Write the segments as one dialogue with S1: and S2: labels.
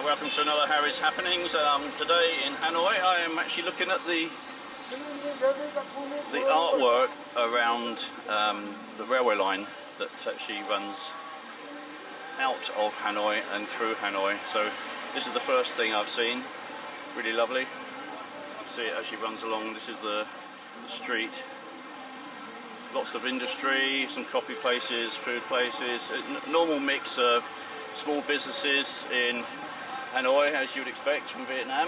S1: welcome to another Harry's Happenings. Today in Hanoi I am actually looking at the artwork around the railway line that actually runs out of Hanoi and through Hanoi. So this is the first thing I've seen, really lovely. You can see it actually runs along. This is the street. Lots of industry, some coffee places, food places, a normal mix of small businesses in Hanoi, as you would expect from Vietnam.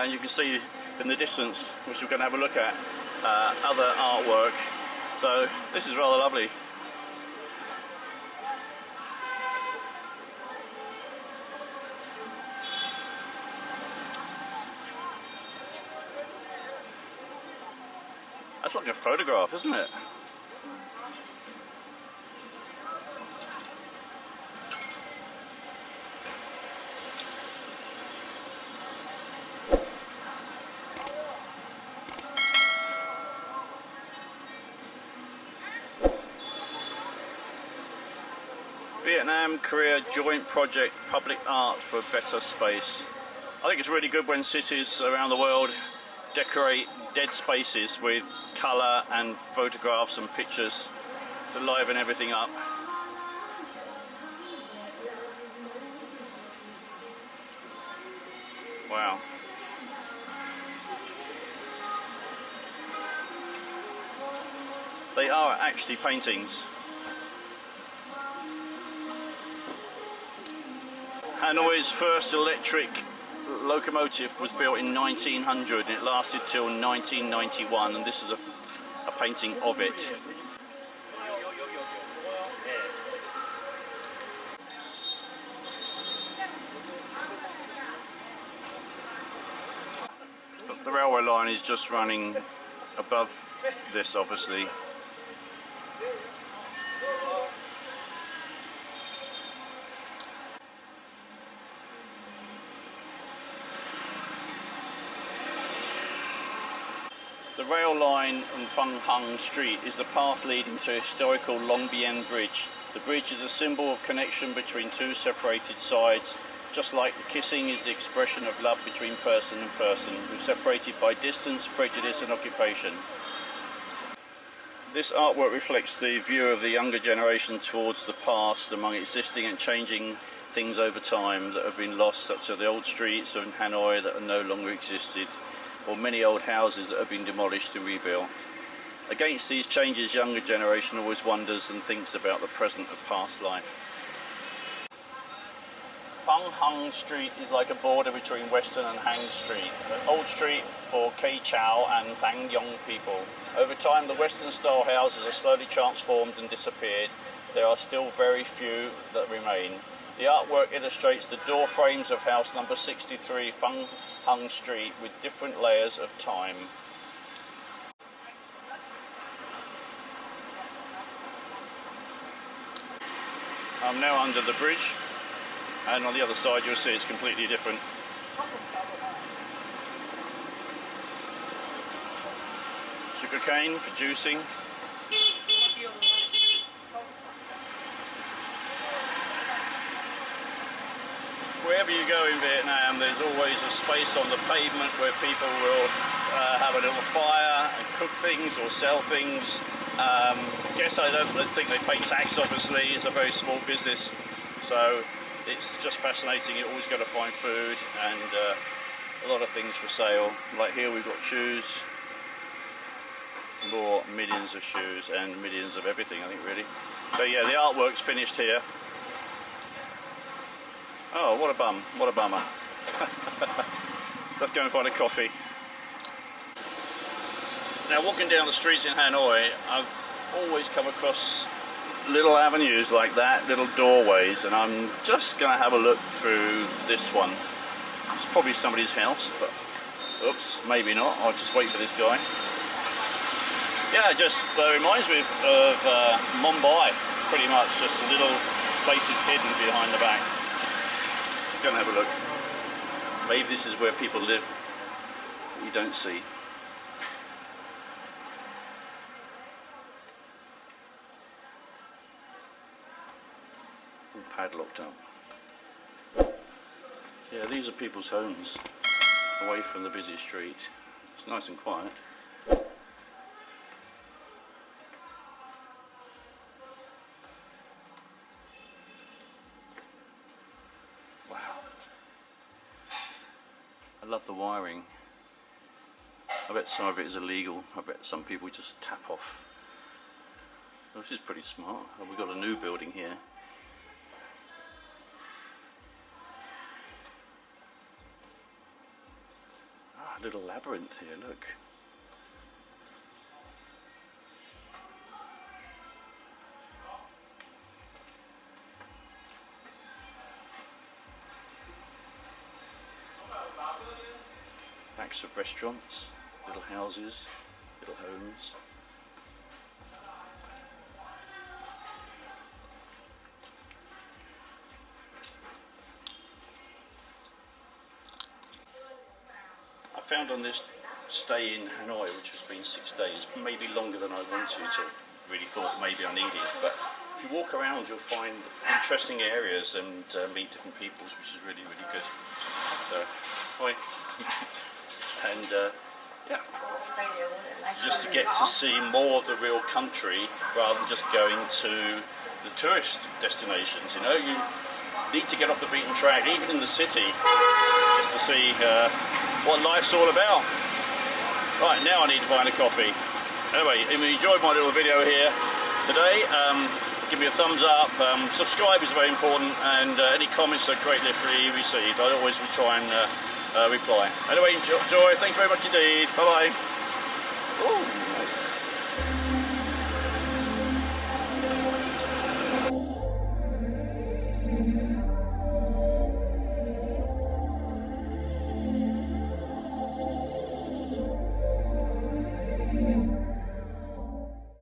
S1: You can see in the distance, which we're going to have a look at, other artwork. So this is rather lovely. That's like a photograph, isn't it? Vietnam-Korea joint project, public art for a better space. I think it's really good when cities around the world decorate dead spaces with colour and photographs and pictures to liven everything up. Wow. They are actually paintings. Hanoi's first electric locomotive was built in 1900 and it lasted till 1991, and this is a painting of it. The railway line is just running above this, obviously. The rail line on Fung Hung Street is the path leading to historical Long Bien Bridge. The bridge is a symbol of connection between two separated sides, just like the kissing is the expression of love between person and person, who are separated by distance, prejudice and occupation. This artwork reflects the view of the younger generation towards the past among existing and changing things over time that have been lost, such as the old streets in Hanoi that no longer existed, or many old houses that have been demolished and rebuilt. Against these changes, younger generation always wonders and thinks about the present and past life. Fung Hung Street is like a border between Western and Hang Street, an old street for Kei Chau and Thang Yong people. Over time, the Western style houses are slowly transformed and disappeared. There are still very few that remain. The artwork illustrates the door frames of house number 63 Fung Hung Street with different layers of time. I'm now under the bridge, and on the other side you'll see it's completely different. Sugarcane for juicing. Wherever you go in Vietnam, there's always a space on the pavement where people will have a little fire and cook things or sell things. I don't think they pay tax, obviously. It's a very small business, so it's just fascinating. You're always going to find food and a lot of things for sale. Like here we've got shoes, more millions of shoes and millions of everything, I think, really. So yeah, the artwork's finished here. Oh, what a bum, what a bummer. Let's go and find a coffee. Now, walking down the streets in Hanoi, I've always come across little avenues like that, little doorways, and I'm just going to have a look through this one. It's probably somebody's house, but oops, maybe not. I'll just wait for this guy. Yeah, it just reminds me of Mumbai, pretty much, just little places hidden behind the back. Go and have a look. Maybe this is where people live that you don't see. All padlocked up. Yeah, these are people's homes, away from the busy street. It's nice and quiet. Wow. I love the wiring. I bet some of it is illegal. I bet some people just tap off. Well, this is pretty smart. Oh, we've got a new building here. Ah, a little labyrinth here, look. Backs of restaurants, little houses, little homes. I found on this stay in Hanoi, which has been 6 days, maybe longer than I wanted to, really thought maybe I needed, but if you walk around you'll find interesting areas and meet different peoples, which is really, really good. So, hi. And yeah, just to get to see more of the real country rather than just going to the tourist destinations. You know, you need to get off the beaten track, even in the city, just to see what life's all about. Right, now I need to find a coffee. Anyway, if you enjoyed my little video here today, give me a thumbs up, subscribe is very important, and any comments are greatly received. I always will try and reply. Anyway, enjoy. Thanks very much indeed. Bye bye. Oh, nice.